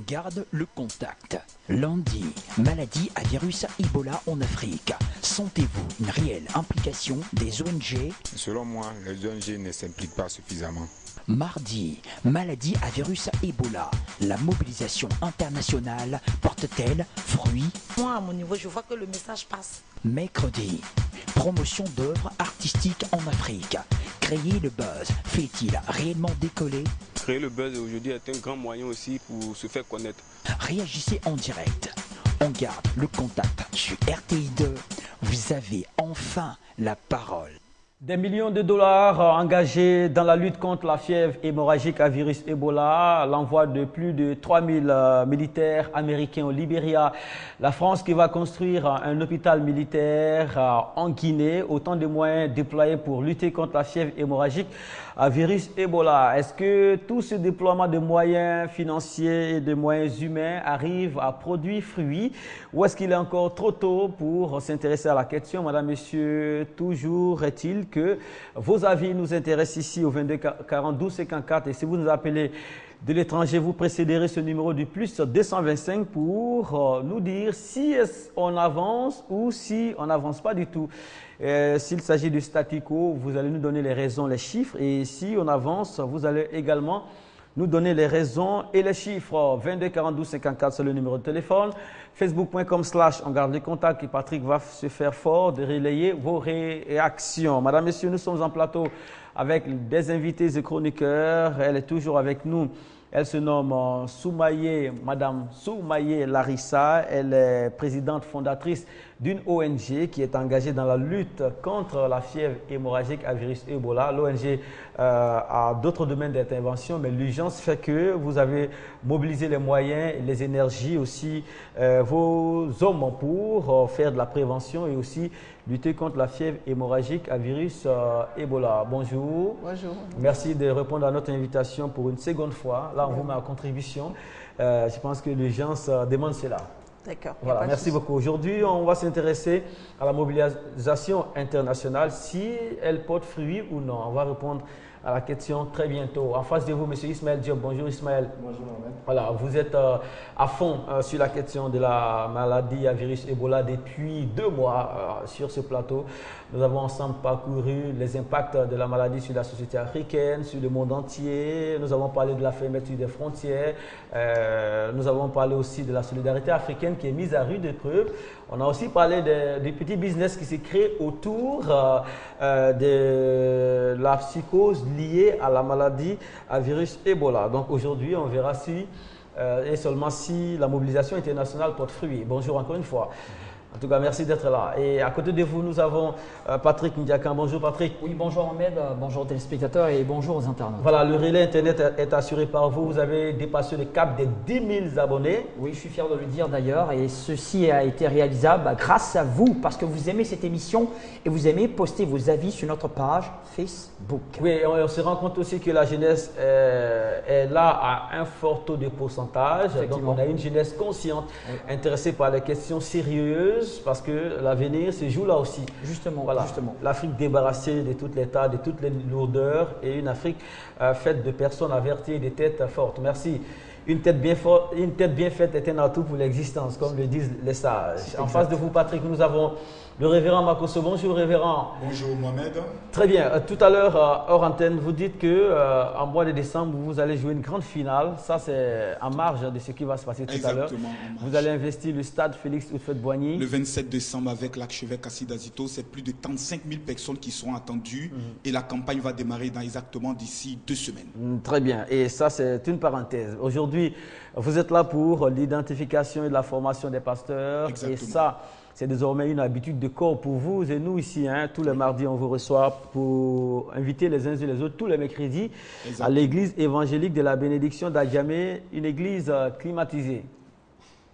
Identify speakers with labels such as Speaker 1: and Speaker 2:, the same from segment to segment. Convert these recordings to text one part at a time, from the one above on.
Speaker 1: garde le contact. Lundi, maladie à virus Ebola en Afrique. Sentez-vous une réelle implication des ONG?
Speaker 2: Selon moi, les ONG ne s'impliquent pas suffisamment.
Speaker 1: Mardi, maladie à virus Ebola. La mobilisation internationale porte-t-elle fruit?
Speaker 3: Moi, à mon niveau, je vois que le message passe.
Speaker 1: Mercredi, promotion d'œuvres artistiques en Afrique. Créer le buzz fait-il réellement décoller?
Speaker 4: Créer le buzz aujourd'hui est un grand moyen aussi pour se faire connaître.
Speaker 1: Réagissez en direct. On garde le contact sur RTI2. Vous avez enfin la parole.
Speaker 5: Des millions de dollars engagés dans la lutte contre la fièvre hémorragique à virus Ebola, l'envoi de plus de 3000 militaires américains au Libéria, la France qui va construire un hôpital militaire en Guinée, autant de moyens déployés pour lutter contre la fièvre hémorragique à virus Ebola. Est-ce que tout ce déploiement de moyens financiers et de moyens humains arrive à produire fruit ou est-ce qu'il est encore trop tôt pour s'intéresser à la question? Madame, Monsieur, toujours est-il que vos avis nous intéressent ici au 22 42 54 et si vous nous appelez de l'étranger, vous précéderez ce numéro du plus 225 pour nous dire si on avance ou si on n'avance pas du tout. S'il s'agit du statu quo, vous allez nous donner les raisons, les chiffres et si on avance, vous allez également nous donner les raisons et les chiffres. 22 42 54, c'est le numéro de téléphone. Facebook.com/on garde les contacts et Patrick va se faire fort de relayer vos réactions. Madame, Messieurs, nous sommes en plateau avec des invités et chroniqueurs. Elle est toujours avec nous. Elle se nomme Soumaye, Madame Soumaye Larissa. Elle est présidente fondatrice d'une ONG qui est engagée dans la lutte contre la fièvre hémorragique à virus Ebola. L'ONG a d'autres domaines d'intervention, mais l'urgence fait que vous avez mobilisé les moyens, les énergies aussi, vos hommes pour faire de la prévention et aussi lutter contre la fièvre hémorragique à virus Ebola. Bonjour.
Speaker 6: Bonjour.
Speaker 5: Merci de répondre à notre invitation pour une seconde fois. Là, on vous met en contribution. Je pense que l'urgence demande cela.
Speaker 6: D'accord.
Speaker 5: Voilà, merci beaucoup. Aujourd'hui, on va s'intéresser à la mobilisation internationale, si elle porte fruit ou non. On va répondre à la question très bientôt. En face de vous, M. Ismaël Diop. Bonjour Ismaël.
Speaker 7: Bonjour Mohamed.
Speaker 5: Voilà, vous êtes à fond sur la question de la maladie à virus Ebola depuis 2 mois sur ce plateau. Nous avons ensemble parcouru les impacts de la maladie sur la société africaine, sur le monde entier. Nous avons parlé de la fermeture des frontières. Nous avons parlé aussi de la solidarité africaine qui est mise à rude épreuve. On a aussi parlé des petits business qui se créent autour de la psychose liée à la maladie à virus Ebola. Donc aujourd'hui, on verra si et seulement si la mobilisation internationale porte fruit. Bonjour encore une fois. En tout cas, merci d'être là. Et à côté de vous, nous avons Patrick Ndiakan. Bonjour Patrick.
Speaker 8: Oui, bonjour Ahmed, bonjour aux téléspectateurs et bonjour aux internautes.
Speaker 5: Voilà, le relais Internet est assuré par vous. Vous avez dépassé le cap des 10 000 abonnés.
Speaker 8: Oui, je suis fier de le dire d'ailleurs. Et ceci a été réalisable grâce à vous, parce que vous aimez cette émission et vous aimez poster vos avis sur notre page Facebook.
Speaker 5: Oui, on se rend compte aussi que la jeunesse est là à un fort taux de pourcentage. Donc, on a une jeunesse consciente, intéressée par les questions sérieuses. Parce que l'avenir se joue là aussi.
Speaker 8: Justement,
Speaker 5: voilà.
Speaker 8: justement.
Speaker 5: L'Afrique débarrassée de tout l'État, de toutes les lourdeurs et une Afrique faite de personnes averties et de têtes fortes. Merci. Une tête bien faite est un atout pour l'existence, comme le disent les sages. En face de vous, Patrick, nous avons le révérend Makosso. Bonjour, révérend.
Speaker 7: Bonjour, Mohamed.
Speaker 5: Très bien. Tout à l'heure, hors antenne, vous dites qu'en mois de décembre, vous allez jouer une grande finale. Ça, c'est en marge de ce qui va se passer tout à l'heure. Vous allez investir le stade Félix Houphouët-Boigny.
Speaker 7: Le 27 décembre, avec l'archevêque Assid Azito, c'est plus de 35 000 personnes qui seront attendues. Et la campagne va démarrer exactement d'ici 2 semaines.
Speaker 5: Très bien. Et ça, c'est une parenthèse. Aujourd'hui, vous êtes là pour l'identification et la formation des pasteurs.
Speaker 7: Exactement.
Speaker 5: Et ça, c'est désormais une habitude de corps pour vous et nous ici. Tous les mardis, on vous reçoit pour inviter les uns et les autres tous les mercredis à l'église évangélique de la bénédiction d'Adjamé, une église climatisée.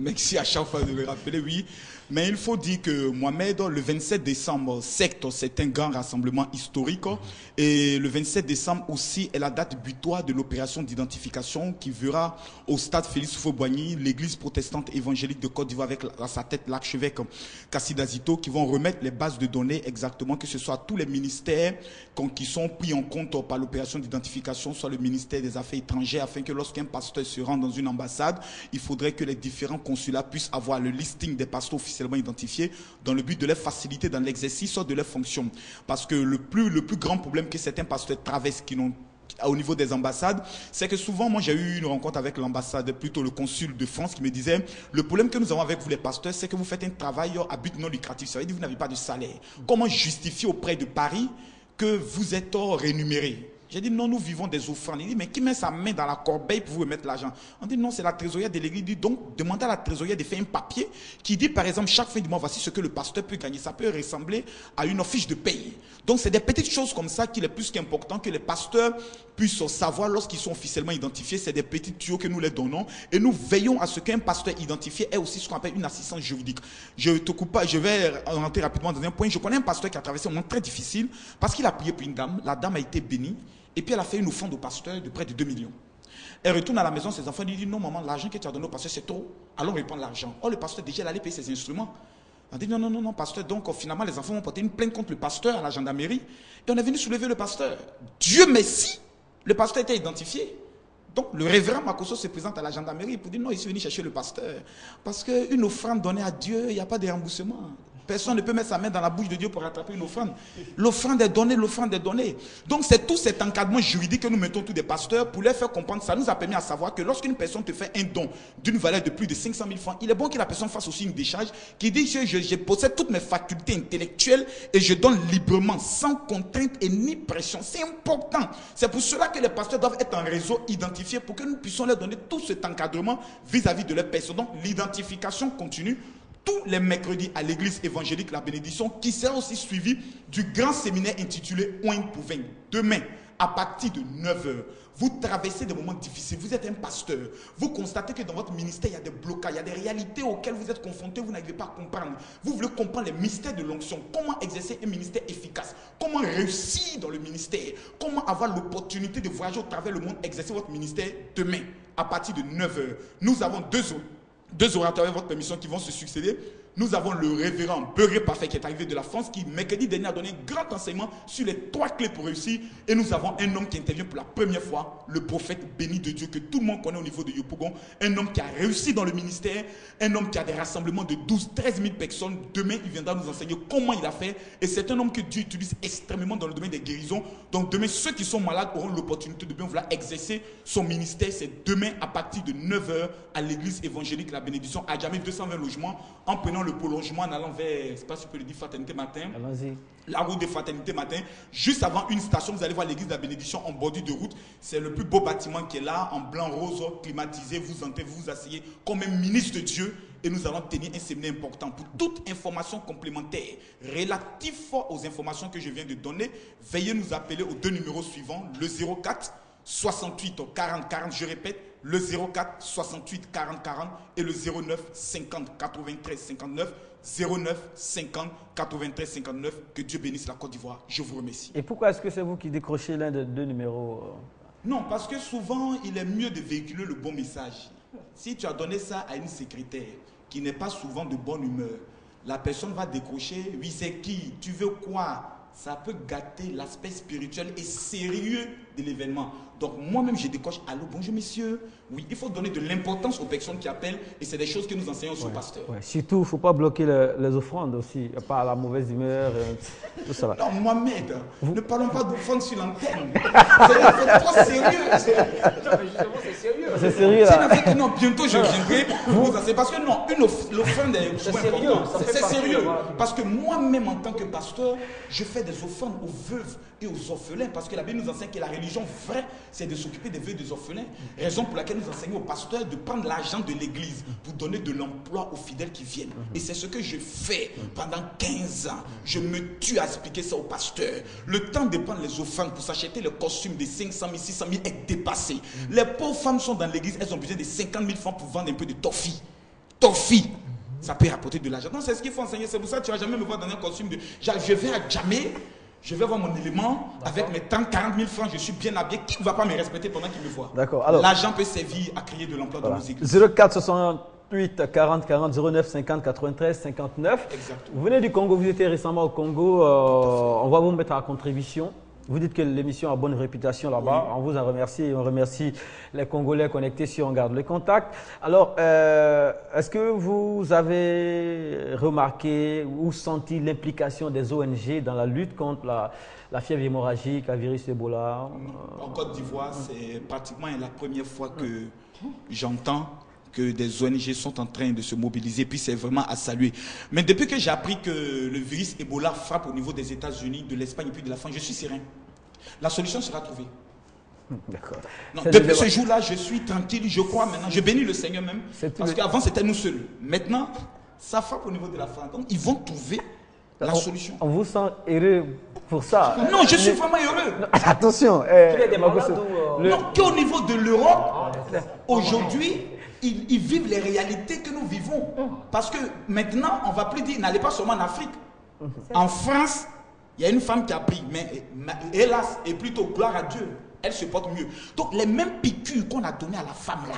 Speaker 7: Merci à chaque fois de le rappeler, oui. Mais il faut dire que Mohamed, le 27 décembre, certes, c'est un grand rassemblement historique. Et le 27 décembre aussi est la date butoir de l'opération d'identification qui verra au stade Félix Houphouët-Boigny l'église protestante évangélique de Côte d'Ivoire avec à sa tête l'archevêque Kassida Zito qui vont remettre les bases de données exactement, que ce soit tous les ministères qui sont pris en compte par l'opération d'identification, soit le ministère des Affaires étrangères, afin que lorsqu'un pasteur se rend dans une ambassade, il faudrait que les différents consulats puissent avoir le listing des pasteurs officiels identifiés dans le but de les faciliter dans l'exercice de leurs fonctions. Parce que le plus grand problème que certains pasteurs traversent au niveau des ambassades, c'est que souvent, moi j'ai eu une rencontre avec l'ambassade, plutôt le consul de France qui me disait, le problème que nous avons avec vous les pasteurs, c'est que vous faites un travail à but non lucratif, ça veut dire que vous n'avez pas de salaire. Comment justifier auprès de Paris que vous êtes rémunéré? J'ai dit non, nous vivons des offrandes. Il dit mais qui met sa main dans la corbeille pour vous remettre l'argent? On dit non, c'est la trésorière de l'église. Il dit donc demandez à la trésorière de faire un papier qui dit par exemple chaque fin du mois voici ce que le pasteur peut gagner. Ça peut ressembler à une fiche de paye. Donc c'est des petites choses comme ça qu'il est plus qu'important que les pasteurs puissent savoir lorsqu'ils sont officiellement identifiés. C'est des petits tuyaux que nous les donnons et nous veillons à ce qu'un pasteur identifié ait aussi ce qu'on appelle une assistance juridique. Je te coupe pas, je vais rentrer rapidement dans un point. Je connais un pasteur qui a traversé un moment très difficile parce qu'il a prié pour une dame. La dame a été bénie. Et puis elle a fait une offrande au pasteur de près de 2 millions. Elle retourne à la maison, ses enfants lui disent non maman, l'argent que tu as donné au pasteur c'est trop, allons reprendre l'argent. Oh le pasteur déjà il allait payer ses instruments. On dit non pasteur, donc finalement les enfants ont porté une plainte contre le pasteur à la gendarmerie et on est venu soulever le pasteur. Dieu merci, le pasteur était identifié. Donc le révérend Makosso se présente à la gendarmerie pour dire non, il est venu chercher le pasteur. Parce qu'une offrande donnée à Dieu, il n'y a pas de remboursement. Personne ne peut mettre sa main dans la bouche de Dieu pour rattraper une offrande. L'offrande est donnée, l'offrande est donnée. Donc c'est tout cet encadrement juridique que nous mettons tous des pasteurs pour les faire comprendre. Ça nous a permis à savoir que lorsqu'une personne te fait un don d'une valeur de plus de 500 000 francs, il est bon que la personne fasse aussi une décharge qui dit je possède toutes mes facultés intellectuelles et je donne librement, sans contrainte et ni pression. C'est important. C'est pour cela que les pasteurs doivent être en réseau identifié pour que nous puissions leur donner tout cet encadrement vis-à-vis de leur personne. Donc l'identification continue tous les mercredis à l'église évangélique La Bénédiction, qui sera aussi suivi du grand séminaire intitulé Oin pour vaincre. Demain, à partir de 9h, vous traversez des moments difficiles, vous êtes un pasteur, vous constatez que dans votre ministère, il y a des blocages, il y a des réalités auxquelles vous êtes confrontés, vous n'arrivez pas à comprendre. Vous voulez comprendre les mystères de l'onction, comment exercer un ministère efficace, comment réussir dans le ministère, comment avoir l'opportunité de voyager au travers le monde, exercer votre ministère. Demain, à partir de 9h, nous avons deux orateurs avec votre permission qui vont se succéder. Nous avons le révérend Beurré Parfait qui est arrivé de la France, qui mercredi dernier a donné un grand enseignement sur les 3 clés pour réussir. Et nous avons un homme qui intervient pour la première fois, le prophète béni de Dieu que tout le monde connaît au niveau de Yopougon. Un homme qui a réussi dans le ministère, un homme qui a des rassemblements de 12-13 000 personnes. Demain, il viendra nous enseigner comment il a fait. Et c'est un homme que Dieu utilise extrêmement dans le domaine des guérisons. Donc demain, ceux qui sont malades auront l'opportunité de bien vouloir exercer son ministère. C'est demain à partir de 9h à l'église évangélique La Bénédiction, à Djamé, 220 logements, en prenant le prolongement en allant vers, je ne sais pas si je peux le dire, Fraternité Matin. La route de Fraternité Matin. Juste avant une station, vous allez voir l'église de la Bénédiction en bordure de route. C'est le plus beau bâtiment qui est là, en blanc rose, climatisé. Vous entrez, vous vous asseyez comme un ministre de Dieu. Et nous allons tenir un séminaire important. Pour toute information complémentaire relative aux informations que je viens de donner, veuillez nous appeler aux 2 numéros suivants, le 04 68 40 40, je répète, le 04 68 40 40 et le 09 50 93 59, 09 50 93 59. Que Dieu bénisse la Côte d'Ivoire. Je vous remercie.
Speaker 5: Et pourquoi est-ce que c'est vous qui décrochez l'un des 2 numéros?
Speaker 7: Non, parce que souvent, il est mieux de véhiculer le bon message. Si tu as donné ça à une secrétaire qui n'est pas souvent de bonne humeur, la personne va décrocher, oui c'est qui, tu veux quoi? Ça peut gâter l'aspect spirituel et sérieux de l'événement. Donc moi-même je décoche, allô, bonjour messieurs. Oui, il faut donner de l'importance aux personnes qui appellent et c'est des choses que nous enseignons sur pasteur.
Speaker 5: Ouais. Surtout, il ne faut pas bloquer les offrandes aussi, pas la mauvaise humeur, tout ça.
Speaker 7: Non, Mohamed, ne parlons pas d'offrandes sur l'antenne. C'est trop sérieux.
Speaker 8: C'est sérieux.
Speaker 5: C'est sérieux là.
Speaker 7: Non, bientôt je viendrai pour vous enseigner. Parce que non, l'offrande est
Speaker 8: sérieux.
Speaker 7: C'est sérieux. Parce que moi-même en tant que pasteur, je fais des offrandes aux veuves et aux orphelins. Parce que la Bible nous enseigne que la religion vraie, c'est de s'occuper des veuves et des orphelins. Raison pour laquelle nous enseignons aux pasteurs de prendre l'argent de l'église pour donner de l'emploi aux fidèles qui viennent. Et c'est ce que je fais pendant 15 ans. Je me tue à expliquer ça aux pasteurs. Le temps de prendre les offrandes pour s'acheter le costume de 500 000, 600 000 est dépassé. Les pauvres femmes sont dans l'église, elles ont besoin de 50 000 francs pour vendre un peu de toffee. torfille, ça peut rapporter de l'argent. Non, c'est ce qu'il faut enseigner. C'est pour ça que tu ne vas jamais me voir dans un costume de... Je vais à Djamé, je vais avoir mon élément, avec mes 30, 40 000 francs, je suis bien habillé. Qui ne va pas me respecter pendant qu'il me voit?
Speaker 5: D'accord. Alors,
Speaker 7: l'argent peut servir à créer de l'emploi dans nos églises.
Speaker 5: 04 68 40 40 09 50 93 59.
Speaker 7: Exactement.
Speaker 5: Vous venez du Congo, vous étiez récemment au Congo. On va vous mettre à contribution. Vous dites que l'émission a bonne réputation là-bas. Oui. On vous en remercie et on remercie les Congolais connectés si on garde le contact. Alors, est-ce que vous avez remarqué ou senti l'implication des ONG dans la lutte contre la fièvre hémorragique, la virus Ebola?
Speaker 7: En Côte d'Ivoire, c'est pratiquement la première fois que j'entends que des ONG sont en train de se mobiliser, puis c'est vraiment à saluer. Mais depuis que j'ai appris que le virus Ebola frappe au niveau des États-Unis, de l'Espagne et puis de la France, je suis serein. La solution sera trouvée.
Speaker 5: D'accord.
Speaker 7: Depuis ce jour-là, je suis tranquille, je crois maintenant, je bénis le Seigneur même, parce qu'avant c'était nous seuls. Maintenant, ça frappe au niveau de la France. Donc ils vont trouver la solution.
Speaker 5: On vous sent heureux pour ça?
Speaker 7: Non, je suis vraiment heureux.
Speaker 5: Non, attention.
Speaker 7: Non, qu'au niveau de l'Europe, aujourd'hui, ils vivent les réalités que nous vivons. Parce que maintenant, on ne va plus dire, n'allez pas seulement en Afrique. En France, il y a une femme qui a pris, mais hélas, et plutôt gloire à Dieu, elle se porte mieux. Donc les mêmes piqûres qu'on a données à la femme là,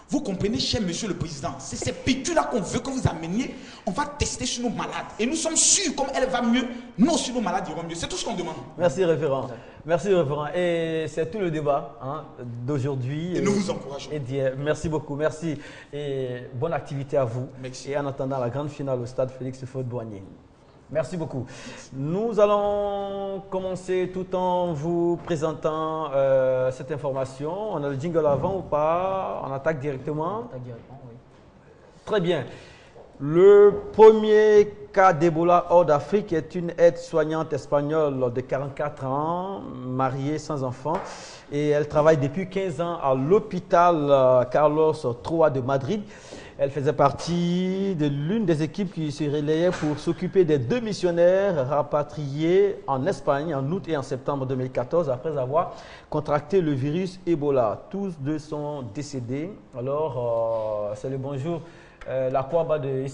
Speaker 7: vous comprenez, cher monsieur le président, c'est ces piqûres-là qu'on veut que vous ameniez, on va tester sur nos malades. Et nous sommes sûrs, comme elle va mieux, nous aussi nos malades iront mieux. C'est tout ce qu'on demande.
Speaker 5: Merci référent. Merci référent. Et c'est tout le débat d'aujourd'hui.
Speaker 7: Et nous vous encourageons.
Speaker 5: Et d'hier. Merci beaucoup, merci. Et bonne activité à vous.
Speaker 7: Merci.
Speaker 5: Et en attendant la grande finale au stade Félix Houphouët-Boigny. Merci beaucoup. Nous allons commencer tout en vous présentant cette information. On a le jingle avant ou pas? On attaque directement?
Speaker 8: On attaque directement, oui.
Speaker 5: Très bien. Le premier cas d'Ebola hors d'Afrique est une aide-soignante espagnole de 44 ans, mariée sans enfant. Et elle travaille depuis 15 ans à l'hôpital Carlos III de Madrid. Elle faisait partie de l'une des équipes qui se relayait pour s'occuper des 2 missionnaires rapatriés en Espagne en août et en septembre 2014 après avoir contracté le virus Ebola. Tous 2 sont décédés. Alors, c'est le bonjour, la Kouaba de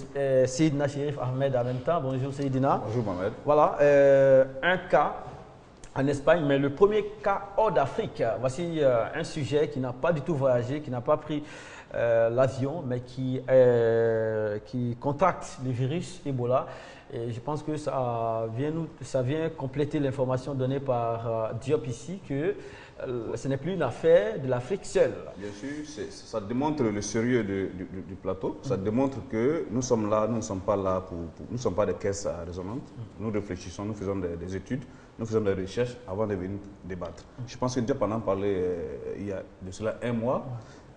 Speaker 5: Seydina Chérif Ahmed en même temps. Bonjour Seydina.
Speaker 6: Bonjour Mohamed.
Speaker 5: Voilà, un cas en Espagne, mais le premier cas hors d'Afrique. Voici un sujet qui n'a pas du tout voyagé, qui n'a pas pris l'avion, mais qui contracte le virus Ebola. Et je pense que ça vient compléter l'information donnée par Diop ici, que ce n'est plus une affaire de l'Afrique seule.
Speaker 6: Bien sûr, ça démontre le sérieux du plateau. Ça démontre que nous sommes là, nous ne sommes pas là nous ne sommes pas des caisses résonantes. Nous réfléchissons, nous faisons des études, nous faisons des recherches avant de venir débattre. Je pense que Diop en a parlé il y a de cela 1 mois,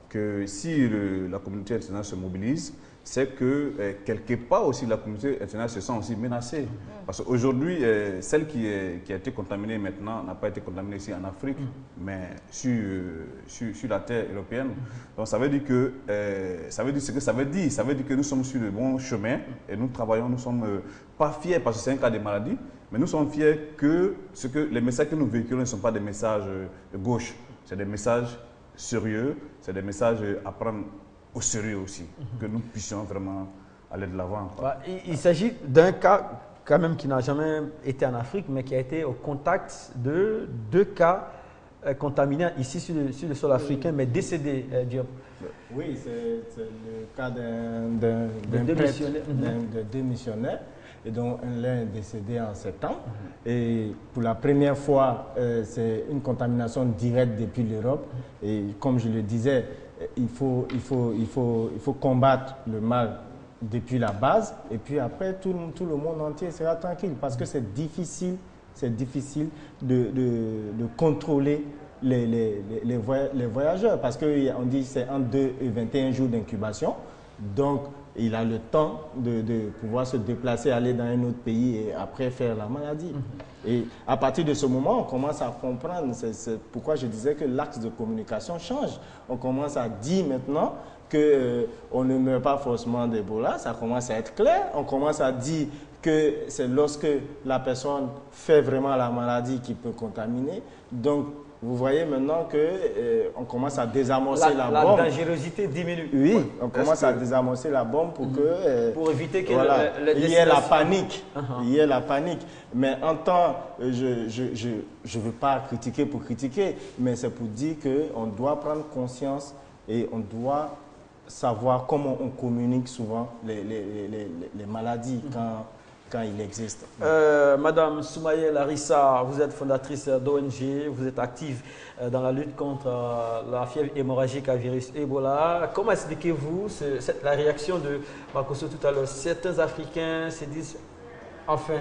Speaker 6: que si la communauté internationale se mobilise, c'est que quelque part aussi la communauté internationale se sent aussi menacée. Parce qu'aujourd'hui, celle qui a été contaminée maintenant n'a pas été contaminée ici en Afrique, mais sur la terre européenne. Donc ça veut dire que ça veut dire ce que ça veut dire. Ça veut dire que nous sommes sur le bon chemin et nous travaillons, nous ne sommes pas fiers parce que c'est un cas de maladie, mais nous sommes fiers que les messages que nous véhiculons ne sont pas des messages de gauche, c'est des messages sérieux, c'est des messages à prendre au sérieux aussi, que nous puissions vraiment aller de l'avant.
Speaker 5: Il s'agit d'un cas quand même qui n'a jamais été en Afrique, mais qui a été au contact de 2 cas contaminés ici sur le sol africain, mais décédés, Diop.
Speaker 9: Oui, c'est le cas de 2 missionnaires. Et donc l'un est décédé en septembre. Et pour la première fois, c'est une contamination directe depuis l'Europe. Et comme je le disais, il faut combattre le mal depuis la base. Et puis après, tout le monde entier sera tranquille. Parce que c'est difficile de contrôler les voyageurs. Parce qu'on dit que c'est entre 2 et 21 jours d'incubation. Donc, il a le temps de pouvoir se déplacer, aller dans un autre pays et après faire la maladie. Et à partir de ce moment, on commence à comprendre, c'est pourquoi je disais que l'axe de communication change. On commence à dire maintenant qu'on ne meurt pas forcément d'Ebola, ça commence à être clair. On commence à dire que c'est lorsque la personne fait vraiment la maladie qui peut contaminer. Donc, vous voyez maintenant qu'on commence à désamorcer la bombe.
Speaker 5: La dangerosité diminue.
Speaker 9: Oui, on commence à désamorcer la bombe pour que...
Speaker 5: pour éviter que
Speaker 9: il y ait la panique. Il y ait la panique. Mais en temps, je ne veux pas critiquer pour critiquer, mais c'est pour dire qu'on doit prendre conscience et on doit savoir comment on communique souvent les maladies quand il existe.
Speaker 5: Madame Soumaïa Larissa, vous êtes fondatrice d'ONG, vous êtes active dans la lutte contre la fièvre hémorragique à virus Ebola. Comment expliquez-vous la réaction de Makosso tout à l'heure? Certains Africains se disent, enfin,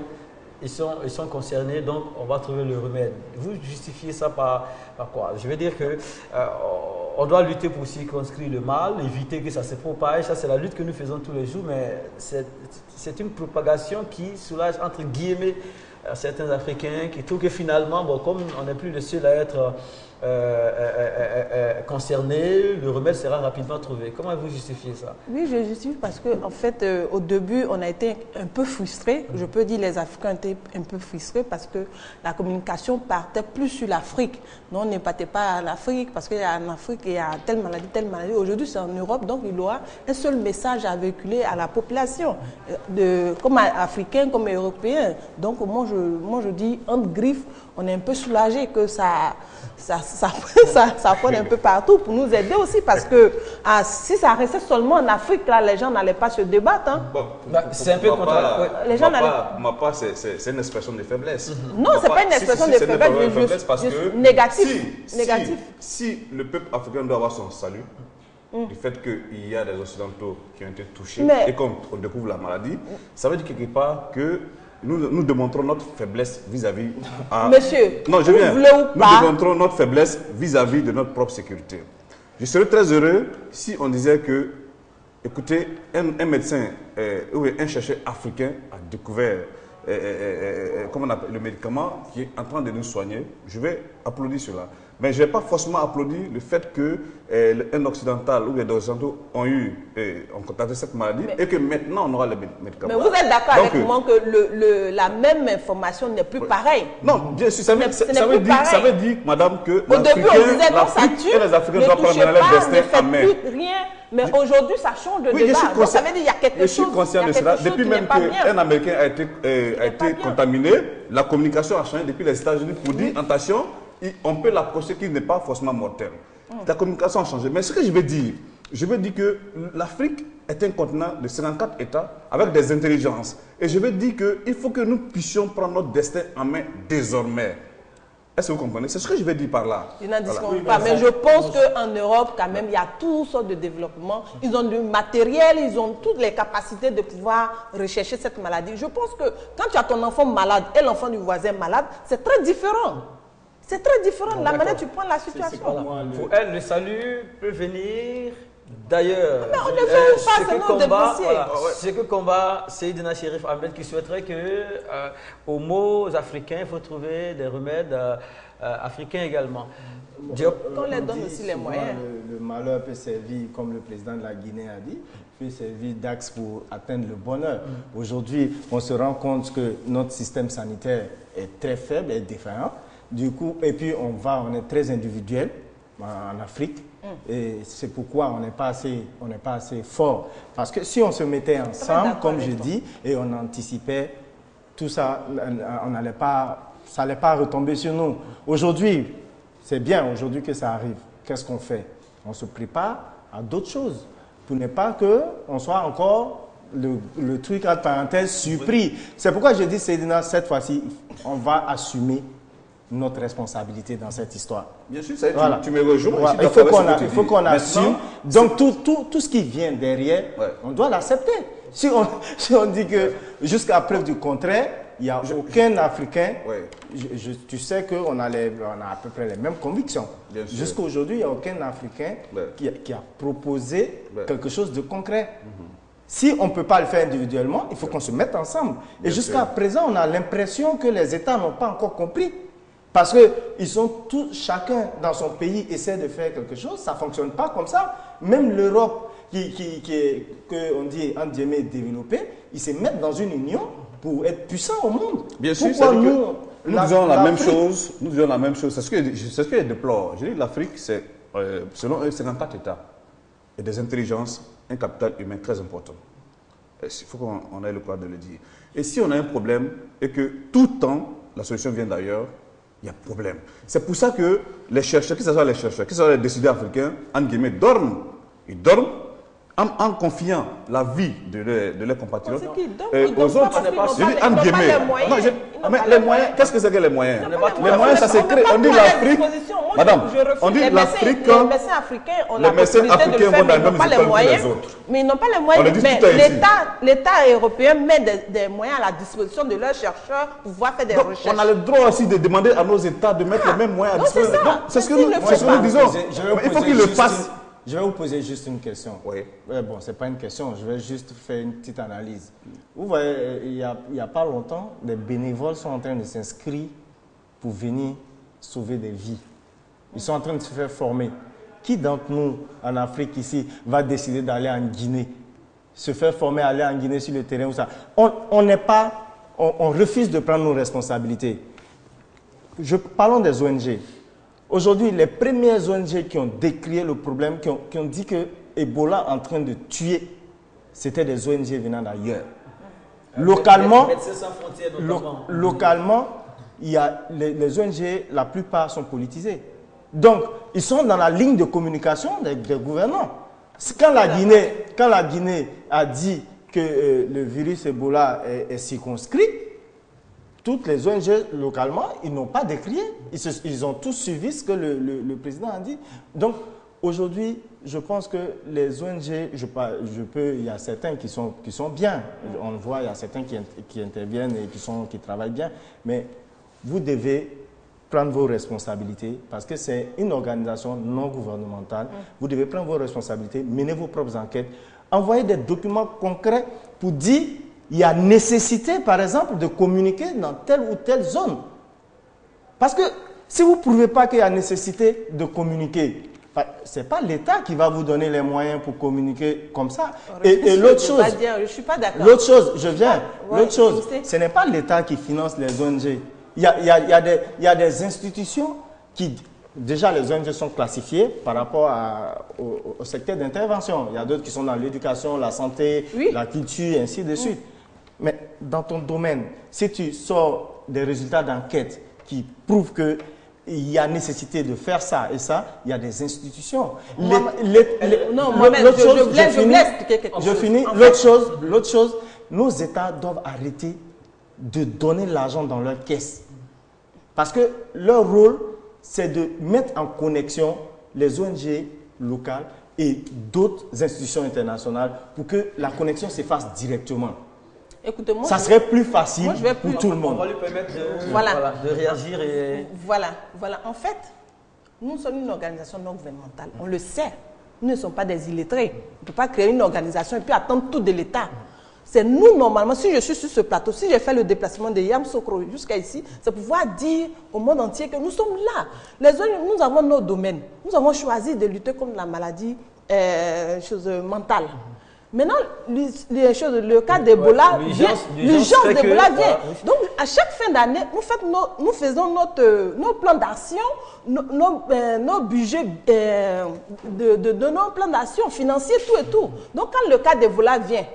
Speaker 5: ils sont concernés, donc on va trouver le remède. Vous justifiez ça par quoi? Je veux dire que on doit lutter pour circonscrire le mal, éviter que ça se propage. Ça, c'est la lutte que nous faisons tous les jours, mais c'est une propagation qui soulage, entre guillemets, certains Africains qui trouvent que finalement, bon, comme on n'est plus le seul à être concernés, le remède sera rapidement trouvé. Comment vous justifiez ça?
Speaker 3: Oui, je justifie parce qu'en fait, au début, on a été un peu frustrés. Je peux dire les Africains étaient un peu frustrés parce que la communication partait plus sur l'Afrique. Non, on ne partait pas à l'Afrique parce qu'en Afrique, il y a telle maladie, telle maladie. Aujourd'hui, c'est en Europe, donc il y aura un seul message à véhiculer à la population, comme africains, comme européens. Donc, moi, je dis, entre griffes, on est un peu soulagé que ça prenne un peu partout pour nous aider aussi parce que si ça restait seulement en Afrique, là, les gens n'allaient pas se débattre. Hein.
Speaker 6: Bon,
Speaker 5: c'est un peu contre
Speaker 6: les gens ma part, c'est une expression de faiblesse.
Speaker 3: Non, ce n'est pas une expression de faiblesse, parce que négatif.
Speaker 6: Si le peuple africain doit avoir son salut, du fait qu'il y a des Occidentaux qui ont été touchés et qu'on découvre la maladie, ça veut dire quelque part que nous démontrons notre faiblesse vis-à-vis...
Speaker 3: Monsieur,
Speaker 6: non, je viens. Nous démontrons notre faiblesse vis-à-vis de notre propre sécurité. Je serais très heureux si on disait que, écoutez, un médecin ou un chercheur africain a découvert comment on appelle, le médicament qui est en train de nous soigner. Je vais applaudir cela. Mais je ne vais pas forcément applaudir le fait qu'un occidental ou des occidentaux ont contacté cette maladie et que maintenant on aura les médicaments.
Speaker 3: Mais vous êtes d'accord avec moi que la même information n'est plus pareille?
Speaker 6: Non, bien sûr, ça veut dire, madame, que
Speaker 3: au début on disait non, ça tue,
Speaker 6: et les Africains doivent prendre leur destin en main.
Speaker 3: Rien. Mais aujourd'hui, ça change de débat. Donc, ça veut dire qu'il y a quelque chose.
Speaker 6: Je suis conscient de cela. Depuis même qu'un Américain a été contaminé, la communication a changé depuis les États-Unis pour dire, attention, on peut l'approcher qui n'est pas forcément mortel. La communication a changé. Mais ce que je veux dire que l'Afrique est un continent de 54 États avec des intelligences. Et je veux dire qu'il faut que nous puissions prendre notre destin en main désormais. Est-ce que vous comprenez? C'est ce que je veux dire par là.
Speaker 3: Je n'en discute pas, mais je pense qu'en Europe, quand même, il y a toutes sortes de développements. Ils ont du matériel, ils ont toutes les capacités de pouvoir rechercher cette maladie. Je pense que quand tu as ton enfant malade et l'enfant du voisin malade, c'est très différent. C'est très différent de la manière dont tu prends la situation.
Speaker 5: Pour elle, le salut peut venir d'ailleurs.
Speaker 3: On ne veut pas
Speaker 5: ce que combat Seydina Chérif Ahmed qui souhaiterait que aux maux africains, il faut trouver des remèdes africains également.
Speaker 3: Qu'on leur donne aussi les moyens.
Speaker 9: Le malheur peut servir, comme le président de la Guinée a dit, peut servir d'axe pour atteindre le bonheur. Aujourd'hui, on se rend compte que notre système sanitaire est très faible et défaillant. Du coup, et puis on est très individuel en Afrique. Et c'est pourquoi on n'est pas assez fort. Parce que si on se mettait ensemble, comme je dis, et on anticipait, tout ça, ça n'allait pas retomber sur nous. Aujourd'hui, c'est bien aujourd'hui que ça arrive. Qu'est-ce qu'on fait? On se prépare à d'autres choses. Pour ne pas qu'on soit encore le truc à parenthèse surpris. C'est pourquoi je dis, Seydina, cette fois-ci, on va assumer notre responsabilité dans cette histoire.
Speaker 6: Bien sûr, voilà. Tu me rejoins.
Speaker 9: Voilà. Il faut qu'on assume. Donc, tout ce qui vient derrière, on doit l'accepter. Si on dit que jusqu'à preuve du contraire, il n'y a aucun Africain, tu sais qu'on a à peu près les mêmes convictions. Jusqu'à aujourd'hui, il n'y a aucun Africain qui a proposé quelque chose de concret. Si on ne peut pas le faire individuellement, il faut qu'on se mette ensemble. Et jusqu'à présent, on a l'impression que les États n'ont pas encore compris. Parce qu'ils sont tous, chacun dans son pays essaie de faire quelque chose, ça ne fonctionne pas comme ça. Même l'Europe, qu'on dit entre guillemets développée, ils se mettent dans une union pour être puissants au monde.
Speaker 6: Bien sûr, nous disons la même chose. Nous disons la même chose. C'est ce que je déplore. Je dis que l'Afrique, c'est, selon eux, 54 États et des intelligences, un capital humain très important. Il faut qu'on ait le courage de le dire. Et si on a un problème et que tout le temps, la solution vient d'ailleurs, il y a problème. C'est pour ça que les chercheurs, que ce soit les chercheurs, que ce soit les décideurs africains, en guillemets, dorment. Ils dorment en confiant la vie de leurs compatriotes aux autres. Je dis en guillemets. Mais les moyens, qu'est-ce que c'est que les moyens? Les moyens, ça se crée. On dit l'Afrique. Madame, on dit l'Afrique.
Speaker 3: Les médecins africains ont la possibilité de le faire, mais ils n'ont pas les moyens. Mais ils n'ont pas les moyens. Mais l'État européen met des moyens à la disposition de leurs chercheurs pour pouvoir faire des recherches.
Speaker 6: On a le droit aussi de demander à nos États de mettre les mêmes moyens à disposition. C'est ce que nous disons. Il faut qu'ils le fassent.
Speaker 9: Je vais vous poser juste une question.
Speaker 6: Oui.
Speaker 9: Bon, ce n'est pas une question, je vais juste faire une petite analyse. Vous voyez, il n'y a pas longtemps, des bénévoles sont en train de s'inscrire pour venir sauver des vies. Ils sont en train de se faire former. Qui d'entre nous, en Afrique ici, va décider d'aller en Guinée, se faire former, aller en Guinée sur le terrain ou ça? On refuse de prendre nos responsabilités. Parlons des ONG. Aujourd'hui, les premières ONG qui ont décrié le problème, qui ont dit que Ebola est en train de tuer, c'était des ONG venant d'ailleurs. Localement, il y a les ONG, la plupart sont politisées. Donc, ils sont dans la ligne de communication des gouvernants. Quand la Guinée a dit que le virus Ebola est circonscrit, toutes les ONG localement, ils n'ont pas décrié. Ils ont tous suivi ce que le président a dit. Donc, aujourd'hui, je pense que les ONG, il y a certains qui sont bien. On le voit, il y a certains qui interviennent et qui travaillent bien. Mais vous devez prendre vos responsabilités parce que c'est une organisation non gouvernementale. Vous devez prendre vos responsabilités, mener vos propres enquêtes, envoyer des documents concrets pour dire il y a nécessité, par exemple, de communiquer dans telle ou telle zone. Parce que si vous ne prouvez pas qu'il y a nécessité de communiquer, ce n'est pas l'État qui va vous donner les moyens pour communiquer comme ça. Et l'autre chose,
Speaker 3: je ne suis pas d'accord.
Speaker 9: L'autre chose, l'autre chose, ce n'est pas l'État qui finance les ONG. Il y a des institutions qui, déjà les ONG sont classifiées par rapport au secteur d'intervention. Il y a d'autres qui sont dans l'éducation, la santé, la culture, et ainsi de suite. Mais dans ton domaine, si tu sors des résultats d'enquête qui prouvent qu'il y a nécessité de faire ça et ça, il y a des institutions. Je finis. L'autre chose, nos États doivent arrêter de donner l'argent dans leur caisse. Parce que leur rôle, c'est de mettre en connexion les ONG locales et d'autres institutions internationales pour que la connexion se fasse directement.
Speaker 3: Écoutez-moi,
Speaker 9: ça serait plus facile pour tout le monde.
Speaker 5: On va lui permettre de réagir.
Speaker 3: Voilà. En fait, nous sommes une organisation non gouvernementale. On le sait. Nous ne sommes pas des illettrés. On ne peut pas créer une organisation et puis attendre tout de l'État. C'est nous, normalement, si je suis sur ce plateau, si j'ai fait le déplacement de Yamoussoukro jusqu'à ici, c'est pour pouvoir dire au monde entier que nous sommes là. Nous avons nos domaines. Nous avons choisi de lutter contre la maladie mentale. Maintenant, le cas d'Ebola, l'urgence d'Ebola vient. Donc, à chaque fin d'année, nous faisons nos plans d'action, nos budgets de nos plans d'action financiers, tout et tout. Donc, quand le cas d'Ebola vient,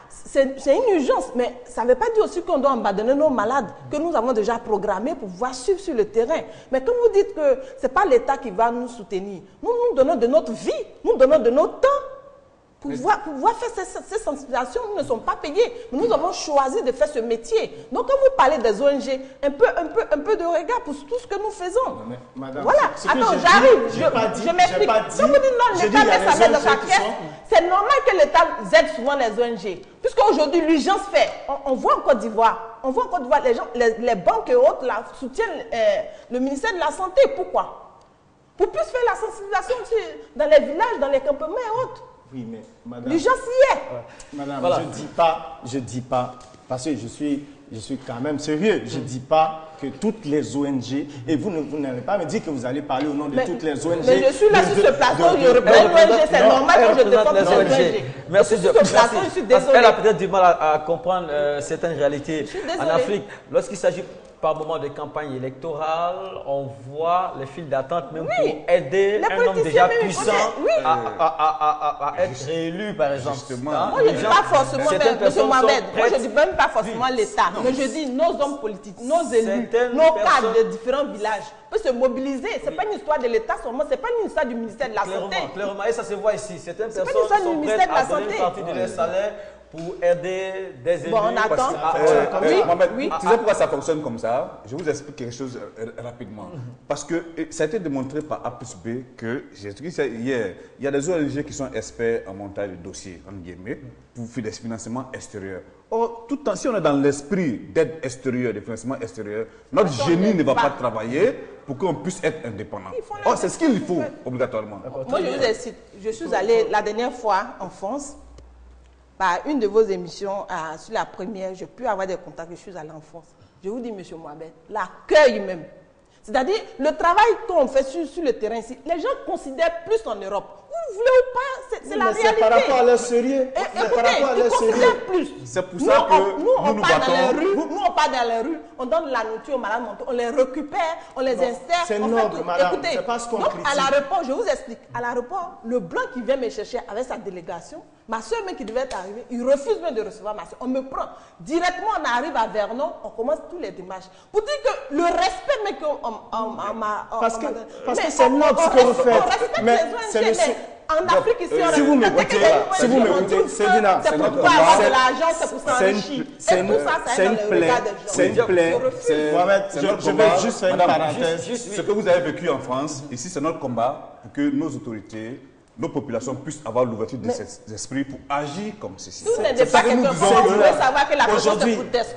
Speaker 3: c'est une urgence, mais ça ne veut pas dire aussi qu'on doit abandonner nos malades que nous avons déjà programmés pour pouvoir suivre sur le terrain. Mais quand vous dites que ce n'est pas l'État qui va nous soutenir, nous donnons de notre vie, nous donnons de notre temps. Pour pouvoir faire ces sensibilisations, nous ne sommes pas payés. Mais nous avons choisi de faire ce métier. Donc, quand vous parlez des ONG, un peu de regard pour tout ce que nous faisons.
Speaker 9: Non, mais, madame,
Speaker 3: voilà. Attends, j'arrive. Je m'explique. Quand vous dites non, l'État met sa main dans sa caisse, c'est normal que l'État aide souvent les ONG. Puisqu'aujourd'hui, l'urgence fait. On voit en Côte d'Ivoire. Les gens, les banques et autres là, soutiennent le ministère de la Santé. Pourquoi? Pour plus faire la sensibilisation dans les villages, dans les campements et autres.
Speaker 9: Oui, mais madame,
Speaker 3: l'urgence y est.
Speaker 9: Madame, voilà. je dis pas, parce que je suis quand même sérieux. Je ne dis pas que toutes les ONG, et vous n'allez pas me dire que vous allez parler au nom de toutes les ONG.
Speaker 3: Mais je suis là sur ce plateau, je représente l'ONG, c'est normal que je défende les ONG.
Speaker 5: Merci de Elle a peut-être du mal à comprendre certaines réalités en Afrique. Lorsqu'il s'agit par moment de campagne électorale, on voit les files d'attente même pour aider un homme déjà puissant à être réélu, par exemple.
Speaker 6: Justement.
Speaker 3: Moi, je ne dis pas forcément, M. Mohamed, moi je ne dis même pas forcément l'État, mais je dis nos hommes politiques, nos élus, nos cadres de différents villages peuvent se mobiliser. Ce n'est pas une histoire de l'État seulement, ce n'est pas une histoire du ministère de la Santé.
Speaker 5: Clairement, et ça se voit ici. Certaines personnes sont prêtes à donner une partie de leur salaire pour aider des élus.
Speaker 3: Bon, on attend.
Speaker 6: Tu sais pourquoi ça fonctionne comme ça? Je vous explique quelque chose rapidement. Parce que ça a été démontré par A plus B que, j'ai expliqué ça hier, il y a des ONG qui sont experts en montage de dossiers, entre guillemets, pour faire des financements extérieurs. Or, tout le temps, si on est dans l'esprit d'aide extérieure, de financement extérieur, notre génie ne va pas travailler pour qu'on puisse être indépendant. Or, c'est ce qu'il faut, obligatoirement.
Speaker 3: Moi, je vous incite. Je suis allée la dernière fois en France. Par une de vos émissions, sur la première, j'ai pu avoir des contacts, je suis allée en France. Je vous dis, M. Mohamed, l'accueil même. C'est-à-dire, le travail qu'on fait sur le terrain ici, les gens considèrent plus en Europe. Vous voulez ou pas, c'est la réalité.
Speaker 9: C'est par rapport à leur sérieux.
Speaker 3: Écoutez, ils considèrent plus.
Speaker 6: C'est pour ça que nous
Speaker 3: part dans les rues. Nous, on part dans les rues, on donne de la nourriture aux malades mentaux, on les récupère, on les insère.
Speaker 9: C'est noble, madame, c'est pas ce qu'on critique.
Speaker 3: À l'aéroport, je vous explique, à l'aéroport, le blanc qui vient me chercher avec sa délégation, ma soeur même qui devait être arrivée, il refuse même de recevoir ma soeur. On me prend. Directement, on arrive à Vernon, on commence tous les démarches. Pour dire que le respect mais qu'on m'a...
Speaker 9: Parce que c'est noble ce que vous faites. Mais c'est le...
Speaker 3: En Afrique, ici,
Speaker 9: si vous m'écoutez, Sedina,
Speaker 3: c'est pour avoir de l'argent, c'est pour s'enrichir.
Speaker 9: C'est une plaie. C'est une plaie. Mohamed, je vais juste faire une parenthèse.
Speaker 6: Ce que vous avez vécu en France, ici, c'est notre combat pour que nos autorités, nos populations puissent avoir l'ouverture d'esprit pour agir comme ceci.
Speaker 3: C'est ça que nous disons.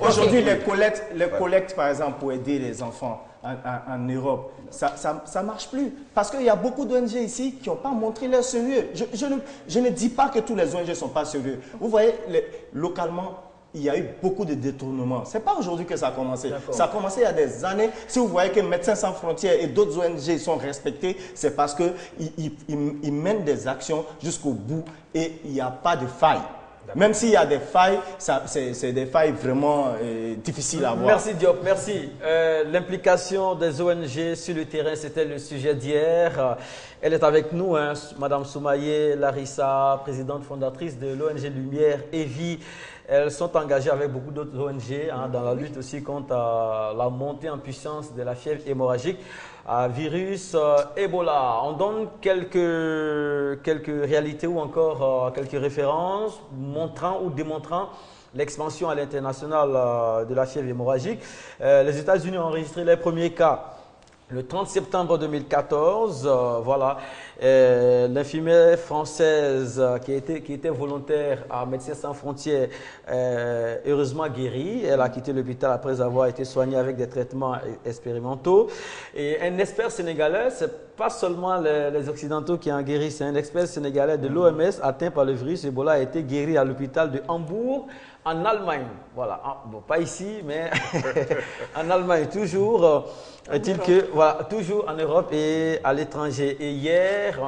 Speaker 9: Aujourd'hui, les collectes, par exemple, pour aider les enfants en Europe, ça ne marche plus. Parce qu'il y a beaucoup d'ONG ici qui n'ont pas montré leur sérieux. Je ne dis pas que tous les ONG ne sont pas sérieux. Vous voyez, localement, il y a eu beaucoup de détournements. Ce n'est pas aujourd'hui que ça a commencé. Ça a commencé il y a des années. Si vous voyez que Médecins sans frontières et d'autres ONG sont respectés, c'est parce qu'ils mènent des actions jusqu'au bout et il n'y a pas de faille. Même s'il y a des failles, c'est des failles vraiment difficiles à voir.
Speaker 5: Merci Diop, merci. L'implication des ONG sur le terrain, c'était le sujet d'hier. Elle est avec nous, hein, Madame Soumaye Larissa, présidente fondatrice de l'ONG Lumière et Vie. Elles sont engagées avec beaucoup d'autres ONG dans la lutte aussi contre la montée en puissance de la fièvre hémorragique. Virus Ebola. On donne quelques réalités ou encore quelques références montrant ou démontrant l'expansion à l'international de la fièvre hémorragique. Les États-Unis ont enregistré les premiers cas le 30 septembre 2014. Voilà, l'infirmière française qui était volontaire à Médecins sans frontières, heureusement guérie. Elle a quitté l'hôpital après avoir été soignée avec des traitements expérimentaux. Et un expert sénégalais, c'est pas seulement les Occidentaux qui en guérissent, c'est un expert sénégalais de l'OMS atteint par le virus Ebola a été guéri à l'hôpital de Hambourg, en Allemagne. Voilà, bon, pas ici, mais en Allemagne toujours. Est-il que, voilà, toujours en Europe et à l'étranger. Et hier,